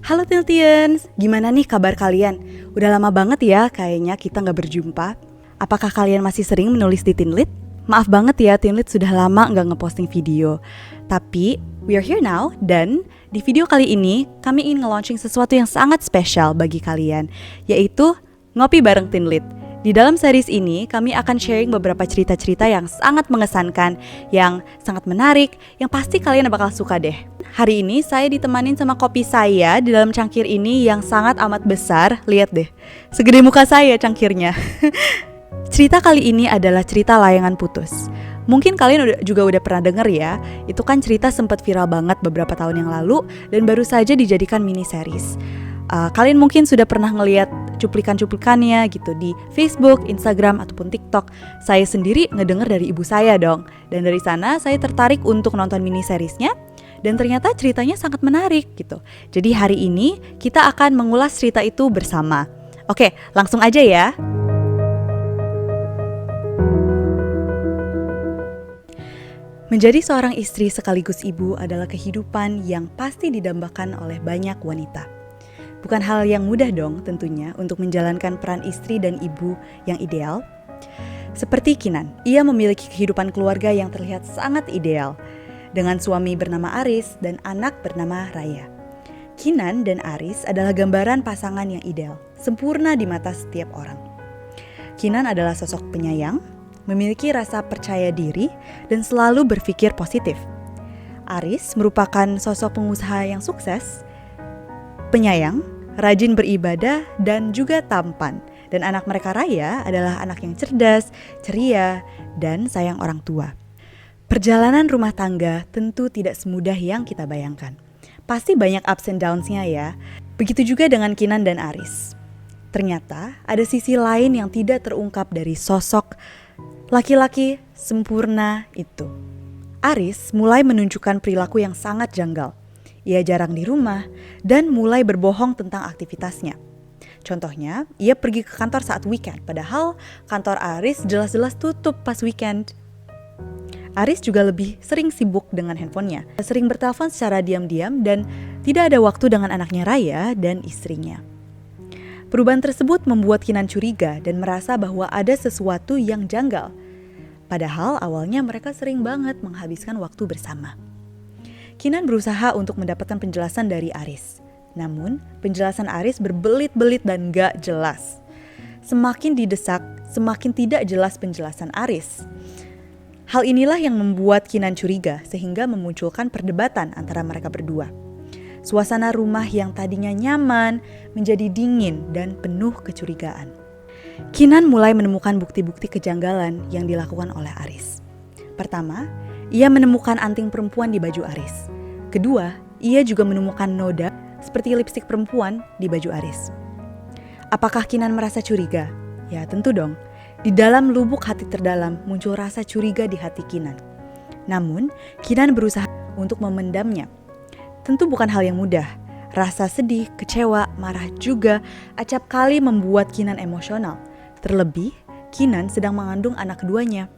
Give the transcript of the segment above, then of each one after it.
Halo Tiltians, gimana nih kabar kalian? Udah lama banget ya kayaknya kita gak berjumpa. Apakah kalian masih sering menulis di Tinlit? Maaf banget ya, Tinlit sudah lama gak ngeposting video. Tapi, we are here now, dan di video kali ini kami ingin nge-launching sesuatu yang sangat spesial bagi kalian, yaitu Ngopi Bareng Tinlit. Di dalam series ini, kami akan sharing beberapa cerita-cerita yang sangat mengesankan, yang sangat menarik, yang pasti kalian bakal suka deh. Hari ini saya ditemanin sama kopi saya di dalam cangkir ini yang sangat amat besar. Lihat deh, segede muka saya cangkirnya. Cerita kali ini adalah cerita layangan putus. Mungkin kalian juga udah pernah denger ya, itu kan cerita sempat viral banget beberapa tahun yang lalu dan baru saja dijadikan mini series. Kalian mungkin sudah pernah ngeliat cuplikan-cuplikannya gitu di Facebook, Instagram, ataupun TikTok. Saya sendiri ngedenger dari ibu saya dong. Dan dari sana saya tertarik untuk nonton mini seriesnya. Dan ternyata ceritanya sangat menarik gitu. Jadi hari ini kita akan mengulas cerita itu bersama. Oke, langsung aja ya. Menjadi seorang istri sekaligus ibu adalah kehidupan yang pasti didambakan oleh banyak wanita. Bukan hal yang mudah dong tentunya untuk menjalankan peran istri dan ibu yang ideal. Seperti Kinan, ia memiliki kehidupan keluarga yang terlihat sangat ideal, dengan suami bernama Aris dan anak bernama Raya. Kinan dan Aris adalah gambaran pasangan yang ideal, sempurna di mata setiap orang. Kinan adalah sosok penyayang, memiliki rasa percaya diri, dan selalu berpikir positif. Aris merupakan sosok pengusaha yang sukses, penyayang, rajin beribadah, dan juga tampan. Dan anak mereka Raya adalah anak yang cerdas, ceria, dan sayang orang tua. Perjalanan rumah tangga tentu tidak semudah yang kita bayangkan. Pasti banyak ups and downs-nya ya. Begitu juga dengan Kinan dan Aris. Ternyata ada sisi lain yang tidak terungkap dari sosok laki-laki sempurna itu. Aris mulai menunjukkan perilaku yang sangat janggal. Ia jarang di rumah dan mulai berbohong tentang aktivitasnya. Contohnya, ia pergi ke kantor saat weekend, padahal kantor Aris jelas-jelas tutup pas weekend. Aris juga lebih sering sibuk dengan handphonenya, sering bertelepon secara diam-diam dan tidak ada waktu dengan anaknya Raya dan istrinya. Perubahan tersebut membuat Kinan curiga dan merasa bahwa ada sesuatu yang janggal. Padahal awalnya mereka sering banget menghabiskan waktu bersama. Kinan berusaha untuk mendapatkan penjelasan dari Aris. Namun, penjelasan Aris berbelit-belit dan gak jelas. Semakin didesak, semakin tidak jelas penjelasan Aris. Hal inilah yang membuat Kinan curiga sehingga memunculkan perdebatan antara mereka berdua. Suasana rumah yang tadinya nyaman menjadi dingin dan penuh kecurigaan. Kinan mulai menemukan bukti-bukti kejanggalan yang dilakukan oleh Aris. Pertama, ia menemukan anting perempuan di baju Aris. Kedua, ia juga menemukan noda seperti lipstik perempuan di baju Aris. Apakah Kinan merasa curiga? Ya tentu dong. Di dalam lubuk hati terdalam muncul rasa curiga di hati Kinan. Namun, Kinan berusaha untuk memendamnya. Tentu bukan hal yang mudah. Rasa sedih, kecewa, marah juga acap kali membuat Kinan emosional. Terlebih, Kinan sedang mengandung anak keduanya.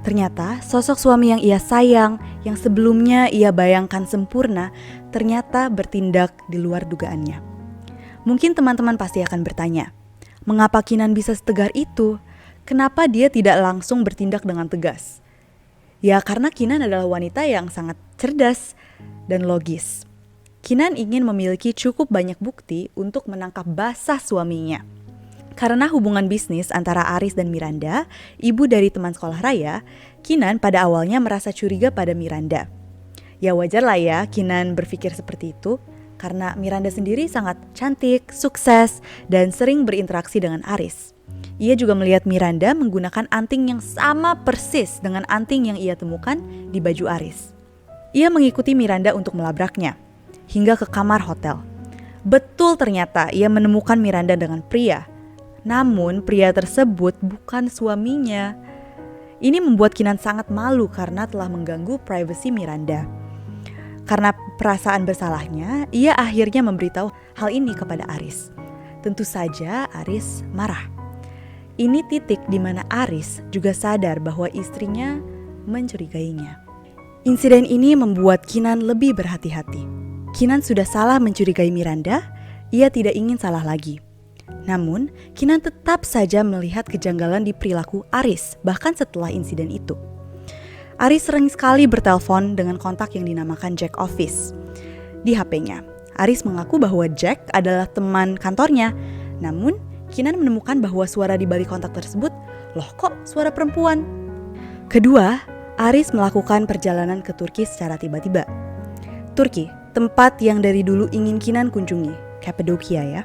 Ternyata sosok suami yang ia sayang, yang sebelumnya ia bayangkan sempurna, ternyata bertindak di luar dugaannya. Mungkin teman-teman pasti akan bertanya, mengapa Kinan bisa setegar itu? Kenapa dia tidak langsung bertindak dengan tegas? Ya karena Kinan adalah wanita yang sangat cerdas dan logis. Kinan ingin memiliki cukup banyak bukti untuk menangkap basah suaminya. Karena hubungan bisnis antara Aris dan Miranda, ibu dari teman sekolah Raya, Kinan pada awalnya merasa curiga pada Miranda. Ya wajar lah ya Kinan berpikir seperti itu, karena Miranda sendiri sangat cantik, sukses, dan sering berinteraksi dengan Aris. Ia juga melihat Miranda menggunakan anting yang sama persis dengan anting yang ia temukan di baju Aris. Ia mengikuti Miranda untuk melabraknya, hingga ke kamar hotel. Betul ternyata ia menemukan Miranda dengan pria. Namun pria tersebut bukan suaminya. Ini membuat Kinan sangat malu karena telah mengganggu privasi Miranda. Karena perasaan bersalahnya, ia akhirnya memberitahu hal ini kepada Aris. Tentu saja Aris marah. Ini titik di mana Aris juga sadar bahwa istrinya mencurigainya. Insiden ini membuat Kinan lebih berhati-hati. Kinan sudah salah mencurigai Miranda, ia tidak ingin salah lagi. Namun, Kinan tetap saja melihat kejanggalan di perilaku Aris, bahkan setelah insiden itu. Aris sering sekali bertelepon dengan kontak yang dinamakan Jack Office. Di HP-nya, Aris mengaku bahwa Jack adalah teman kantornya. Namun, Kinan menemukan bahwa suara di balik kontak tersebut, loh kok suara perempuan? Kedua, Aris melakukan perjalanan ke Turki secara tiba-tiba. Turki, tempat yang dari dulu ingin Kinan kunjungi, Cappadocia ya.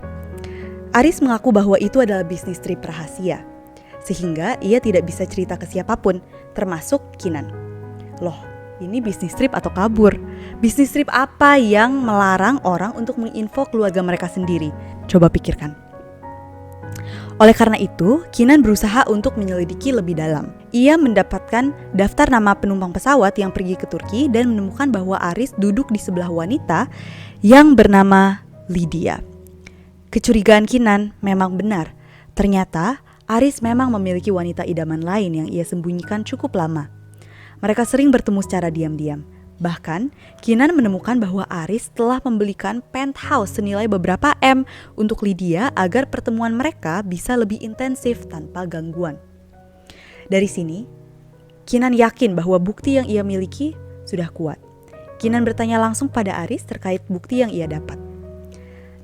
Aris mengaku bahwa itu adalah bisnis trip rahasia, sehingga ia tidak bisa cerita ke siapapun, termasuk Kinan. Loh, ini bisnis trip atau kabur? Bisnis trip apa yang melarang orang untuk menginfo keluarga mereka sendiri? Coba pikirkan. Oleh karena itu, Kinan berusaha untuk menyelidiki lebih dalam. Ia mendapatkan daftar nama penumpang pesawat yang pergi ke Turki dan menemukan bahwa Aris duduk di sebelah wanita yang bernama Lydia. Kecurigaan Kinan memang benar. Ternyata Aris memang memiliki wanita idaman lain yang ia sembunyikan cukup lama. Mereka sering bertemu secara diam-diam. Bahkan, Kinan menemukan bahwa Aris telah membelikan penthouse senilai beberapa M untuk Lydia agar pertemuan mereka bisa lebih intensif tanpa gangguan. Dari sini, Kinan yakin bahwa bukti yang ia miliki sudah kuat. Kinan bertanya langsung pada Aris terkait bukti yang ia dapat.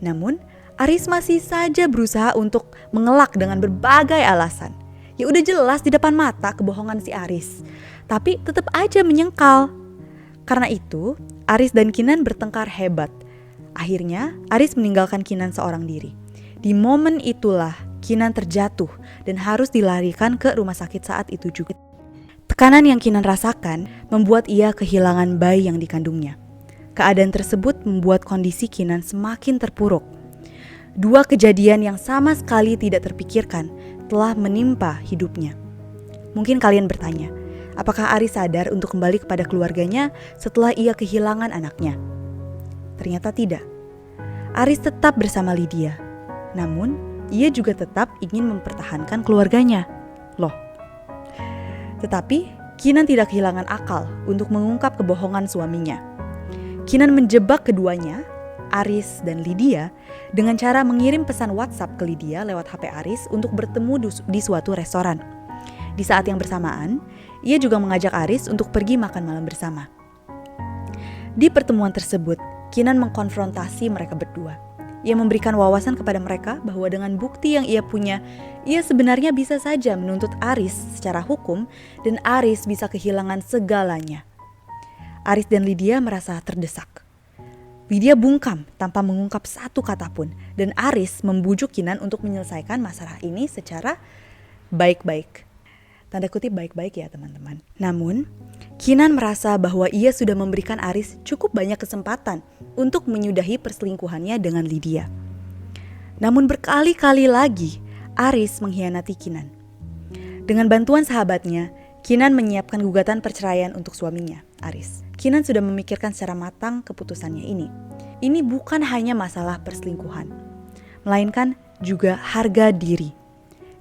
Namun, Aris masih saja berusaha untuk mengelak dengan berbagai alasan. Ya udah jelas di depan mata kebohongan si Aris, tapi tetap aja menyangkal. Karena itu, Aris dan Kinan bertengkar hebat. Akhirnya, Aris meninggalkan Kinan seorang diri. Di momen itulah, Kinan terjatuh dan harus dilarikan ke rumah sakit saat itu juga. Tekanan yang Kinan rasakan membuat ia kehilangan bayi yang dikandungnya. Keadaan tersebut membuat kondisi Kinan semakin terpuruk. Dua kejadian yang sama sekali tidak terpikirkan telah menimpa hidupnya. Mungkin kalian bertanya, apakah Aris sadar untuk kembali kepada keluarganya setelah ia kehilangan anaknya? Ternyata tidak. Aris tetap bersama Lydia. Namun, ia juga tetap ingin mempertahankan keluarganya. Loh. Tetapi, Kinan tidak kehilangan akal untuk mengungkap kebohongan suaminya. Kinan menjebak keduanya, Aris dan Lydia, dengan cara mengirim pesan WhatsApp ke Lydia lewat HP Aris untuk bertemu di suatu restoran. Di saat yang bersamaan, ia juga mengajak Aris untuk pergi makan malam bersama. Di pertemuan tersebut, Kinan mengkonfrontasi mereka berdua. Ia memberikan wawasan kepada mereka bahwa dengan bukti yang ia punya, ia sebenarnya bisa saja menuntut Aris secara hukum dan Aris bisa kehilangan segalanya. Aris dan Lydia merasa terdesak. Lydia bungkam tanpa mengungkap satu kata pun dan Aris membujuk Kinan untuk menyelesaikan masalah ini secara baik-baik. Tanda kutip baik-baik ya teman-teman. Namun, Kinan merasa bahwa ia sudah memberikan Aris cukup banyak kesempatan untuk menyudahi perselingkuhannya dengan Lydia. Namun berkali-kali lagi, Aris mengkhianati Kinan. Dengan bantuan sahabatnya, Kinan menyiapkan gugatan perceraian untuk suaminya, Aris. Kinan sudah memikirkan secara matang keputusannya ini. Ini bukan hanya masalah perselingkuhan, melainkan juga harga diri,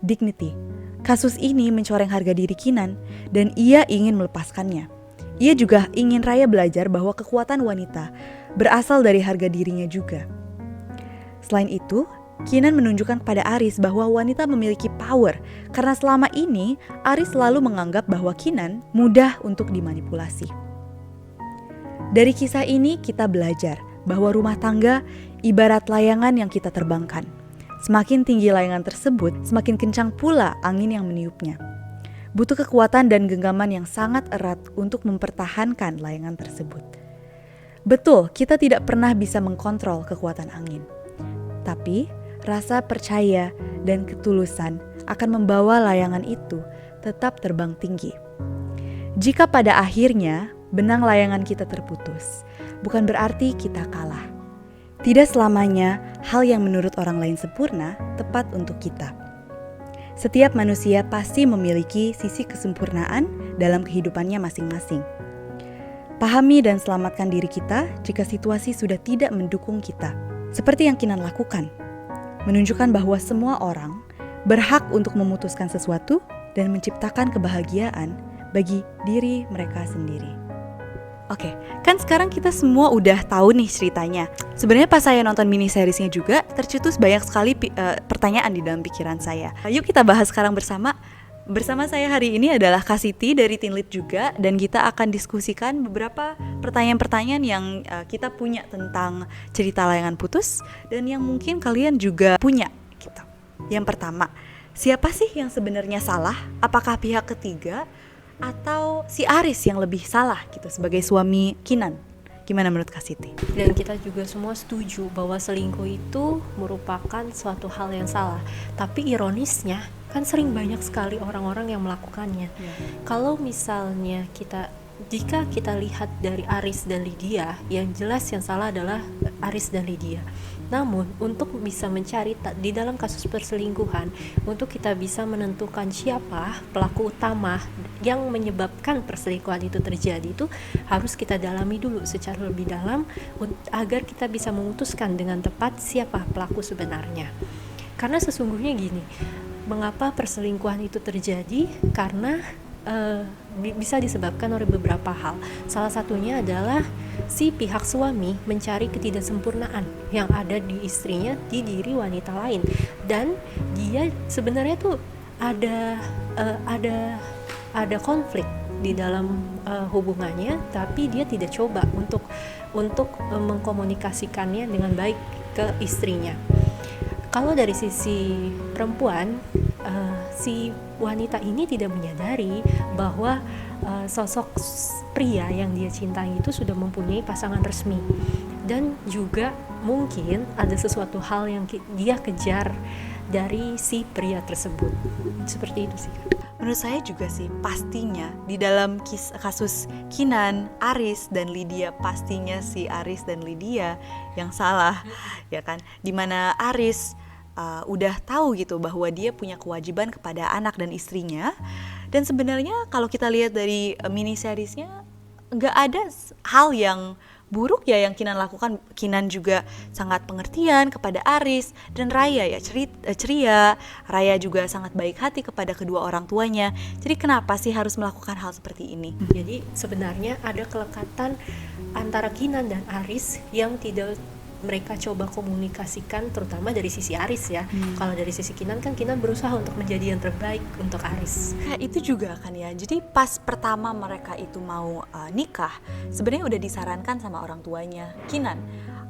dignity. Kasus ini mencoreng harga diri Kinan dan ia ingin melepaskannya. Ia juga ingin Raya belajar bahwa kekuatan wanita berasal dari harga dirinya juga. Selain itu, Kinan menunjukkan kepada Aris bahwa wanita memiliki power karena selama ini Aris selalu menganggap bahwa Kinan mudah untuk dimanipulasi. Dari kisah ini kita belajar bahwa rumah tangga ibarat layangan yang kita terbangkan. Semakin tinggi layangan tersebut, semakin kencang pula angin yang meniupnya. Butuh kekuatan dan genggaman yang sangat erat untuk mempertahankan layangan tersebut. Betul, kita tidak pernah bisa mengkontrol kekuatan angin. Tapi, rasa percaya dan ketulusan akan membawa layangan itu tetap terbang tinggi. Jika pada akhirnya benang layangan kita terputus, bukan berarti kita kalah. Tidak selamanya hal yang menurut orang lain sempurna tepat untuk kita. Setiap manusia pasti memiliki sisi kesempurnaan dalam kehidupannya masing-masing. Pahami dan selamatkan diri kita jika situasi sudah tidak mendukung kita. Seperti yang Kinan lakukan, menunjukkan bahwa semua orang berhak untuk memutuskan sesuatu dan menciptakan kebahagiaan bagi diri mereka sendiri. Oke, kan sekarang kita semua udah tahu nih ceritanya. Sebenarnya pas saya nonton mini seriesnya juga, tercetus banyak sekali pertanyaan di dalam pikiran saya. Yuk kita bahas sekarang bersama. Bersama saya hari ini adalah Kak Siti dari Teen Lead juga, dan kita akan diskusikan beberapa pertanyaan-pertanyaan yang kita punya tentang cerita Layangan Putus, dan yang mungkin kalian juga punya gitu. Yang pertama, siapa sih yang sebenarnya salah? Apakah pihak ketiga atau si Aris yang lebih salah gitu sebagai suami Kinan? Gimana menurut Kak Siti? Dan kita juga semua setuju bahwa selingkuh itu merupakan suatu hal yang salah. Tapi ironisnya kan sering banyak sekali orang-orang yang melakukannya. Kalau misalnya jika kita lihat dari Aris dan Lydia, yang jelas yang salah adalah Aris dan Lydia. Namun untuk bisa mencari di dalam kasus perselingkuhan, untuk kita bisa menentukan siapa pelaku utama yang menyebabkan perselingkuhan itu terjadi, itu harus kita dalami dulu secara lebih dalam agar kita bisa memutuskan dengan tepat siapa pelaku sebenarnya. Karena sesungguhnya gini, mengapa perselingkuhan itu terjadi? Karena bisa disebabkan oleh beberapa hal. Salah satunya adalah si pihak suami mencari ketidaksempurnaan yang ada di istrinya di diri wanita lain, dan dia sebenarnya tuh ada konflik di dalam hubungannya, tapi dia tidak coba untuk mengkomunikasikannya dengan baik ke istrinya. Kalau dari sisi perempuan, si wanita ini tidak menyadari bahwa sosok pria yang dia cintai itu sudah mempunyai pasangan resmi, dan juga mungkin ada sesuatu hal yang dia kejar dari si pria tersebut. Seperti itu sih. Menurut saya juga sih, pastinya di dalam kasus Kinan, Aris, dan Lydia, pastinya si Aris dan Lydia yang salah, ya kan? Dimana Aris udah tahu gitu bahwa dia punya kewajiban kepada anak dan istrinya, dan sebenarnya kalau kita lihat dari mini seriesnya nggak ada hal yang buruk ya yang Kinan lakukan. Kinan juga sangat pengertian kepada Aris, dan Raya ya ceria. Raya juga sangat baik hati kepada kedua orang tuanya. Jadi kenapa sih harus melakukan hal seperti ini? Jadi sebenarnya ada kelekatan antara Kinan dan Aris yang tidak mereka coba komunikasikan, terutama dari sisi Aris ya. Kalau dari sisi Kinan kan Kinan berusaha untuk menjadi yang terbaik untuk Aris. Itu juga kan ya. Jadi pas pertama mereka itu mau nikah, sebenarnya udah disarankan sama orang tuanya Kinan.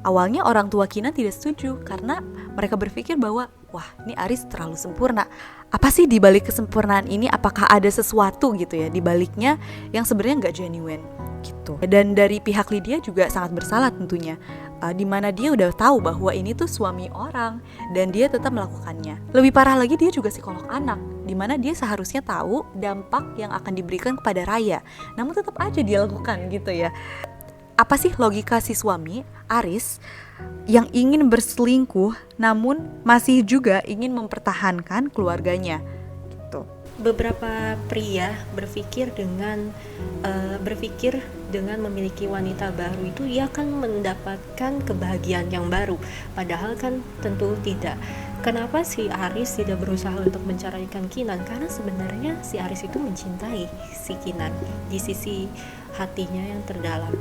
Awalnya orang tua Kinan tidak setuju karena mereka berpikir bahwa wah, ini Aris terlalu sempurna. Apa sih di balik kesempurnaan ini? Apakah ada sesuatu gitu ya di baliknya yang sebenarnya nggak genuine gitu. Dan dari pihak Lydia juga sangat bersalah tentunya. Dimana dia udah tahu bahwa ini tuh suami orang dan dia tetap melakukannya. Lebih parah lagi, dia juga psikolog anak, dimana dia seharusnya tahu dampak yang akan diberikan kepada Raya, namun tetap aja dia lakukan gitu ya. Apa sih logika si suami Aris yang ingin berselingkuh namun masih juga ingin mempertahankan keluarganya gitu? Beberapa pria berpikir dengan memiliki wanita baru itu ia akan mendapatkan kebahagiaan yang baru, padahal kan tentu tidak. Kenapa si Aris tidak berusaha untuk menceraikan Kinan? Karena sebenarnya si Aris itu mencintai si Kinan di sisi hatinya yang terdalam.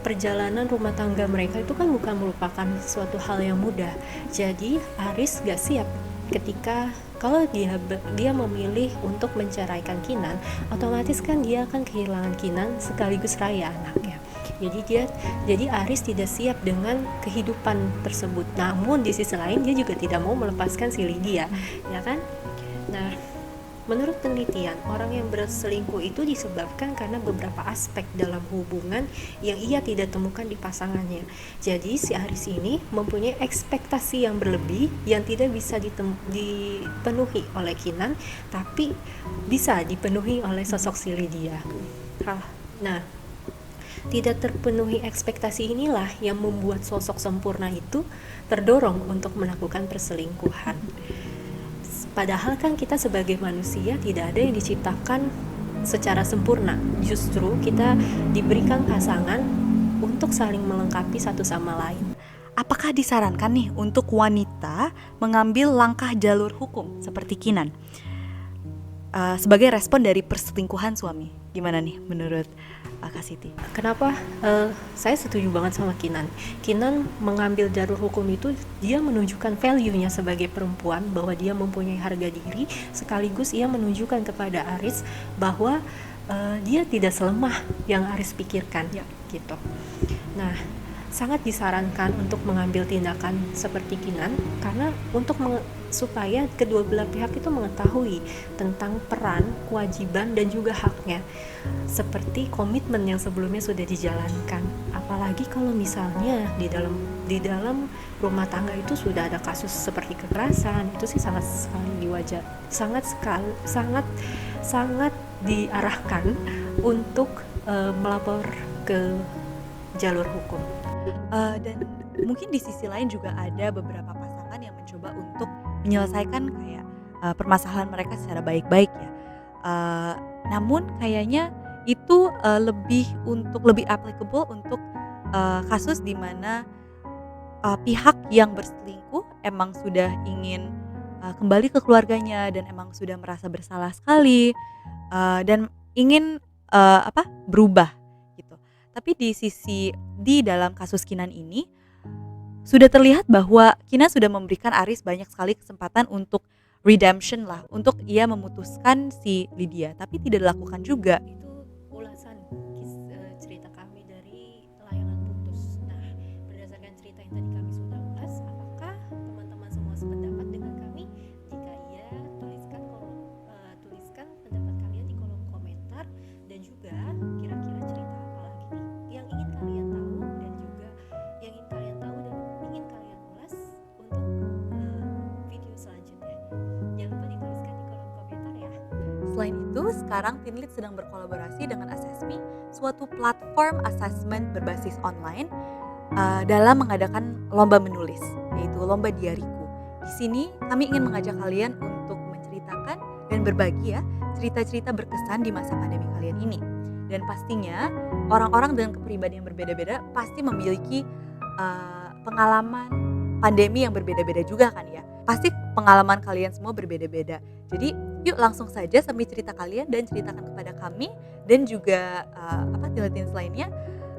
Perjalanan rumah tangga mereka itu kan bukan merupakan suatu hal yang mudah. Jadi Aris gak siap ketika kalau dia memilih untuk menceraikan Kinan, otomatis kan dia akan kehilangan Kinan sekaligus Raya anaknya. Jadi Aris tidak siap dengan kehidupan tersebut. Namun di sisi lain dia juga tidak mau melepaskan si Lydia, ya kan? Nah, menurut penelitian, orang yang berselingkuh itu disebabkan karena beberapa aspek dalam hubungan yang ia tidak temukan di pasangannya. Jadi si Aris ini mempunyai ekspektasi yang berlebih yang tidak bisa dipenuhi oleh Kinan, tapi bisa dipenuhi oleh sosok si Lydia. Nah, tidak terpenuhi ekspektasi inilah yang membuat sosok sempurna itu terdorong untuk melakukan perselingkuhan. Padahal kan kita sebagai manusia tidak ada yang diciptakan secara sempurna. Justru kita diberikan pasangan untuk saling melengkapi satu sama lain. Apakah disarankan nih untuk wanita mengambil langkah jalur hukum seperti Kinan sebagai respon dari perselingkuhan suami? Gimana nih menurut Kak Siti? Kenapa saya setuju banget sama Kinan. Kinan mengambil jalur hukum itu, dia menunjukkan value-nya sebagai perempuan, bahwa dia mempunyai harga diri, sekaligus ia menunjukkan kepada Aris bahwa dia tidak selemah yang Aris pikirkan, gitu. Nah, sangat disarankan untuk mengambil tindakan seperti Kinan, karena untuk supaya kedua belah pihak itu mengetahui tentang peran, kewajiban, dan juga haknya, seperti komitmen yang sebelumnya sudah dijalankan. Apalagi kalau misalnya di dalam rumah tangga itu sudah ada kasus seperti kekerasan, itu sih sangat sekali sangat diarahkan untuk melapor ke jalur hukum. Dan mungkin di sisi lain juga ada beberapa pasangan yang mencoba untuk menyelesaikan kayak permasalahan mereka secara baik-baik ya. Namun kayaknya itu lebih applicable untuk kasus di mana pihak yang berselingkuh emang sudah ingin kembali ke keluarganya dan emang sudah merasa bersalah sekali dan ingin berubah gitu. Tapi di dalam kasus Kinan ini sudah terlihat bahwa Kinan sudah memberikan Aris banyak sekali kesempatan untuk redemption lah, untuk ia memutuskan si Lydia, tapi tidak dilakukan juga. Itu ulasan cerita kami dari layanan putus. Nah, berdasarkan cerita yang tadi kami sudah ulas, apakah teman-teman semua sependapat dengan kami? Jika iya, tuliskan pendapat kalian di kolom komentar, dan juga kira-kira cerita apa lagi nih yang ingin kalian tahu, dan juga yang ingin kalian tahu dan ingin kalian ulas untuk video selanjutnya. Jangan lupa dituliskan di kolom komentar ya. Selain itu, sekarang Tinlit sedang berkolaborasi dengan Assessme, suatu platform assessment berbasis online dalam mengadakan lomba menulis, yaitu lomba diariku. Di sini kami ingin mengajak kalian untuk menceritakan dan berbagi ya cerita-cerita berkesan di masa pandemi kalian ini. Dan pastinya orang-orang dengan kepribadian yang berbeda-beda pasti memiliki pengalaman pandemi yang berbeda-beda juga kan ya. Pasti pengalaman kalian semua berbeda-beda. Jadi yuk langsung saja sambil cerita kalian dan ceritakan kepada kami dan juga Tinlit lainnya,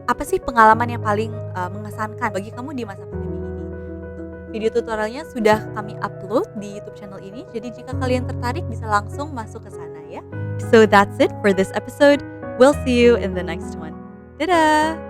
apa sih pengalaman yang paling mengesankan bagi kamu di masa pandemi ini. Video tutorialnya sudah kami upload di YouTube channel ini, jadi jika kalian tertarik bisa langsung masuk ke sana ya. So that's it for this episode. We'll see you in the next one. Dadah!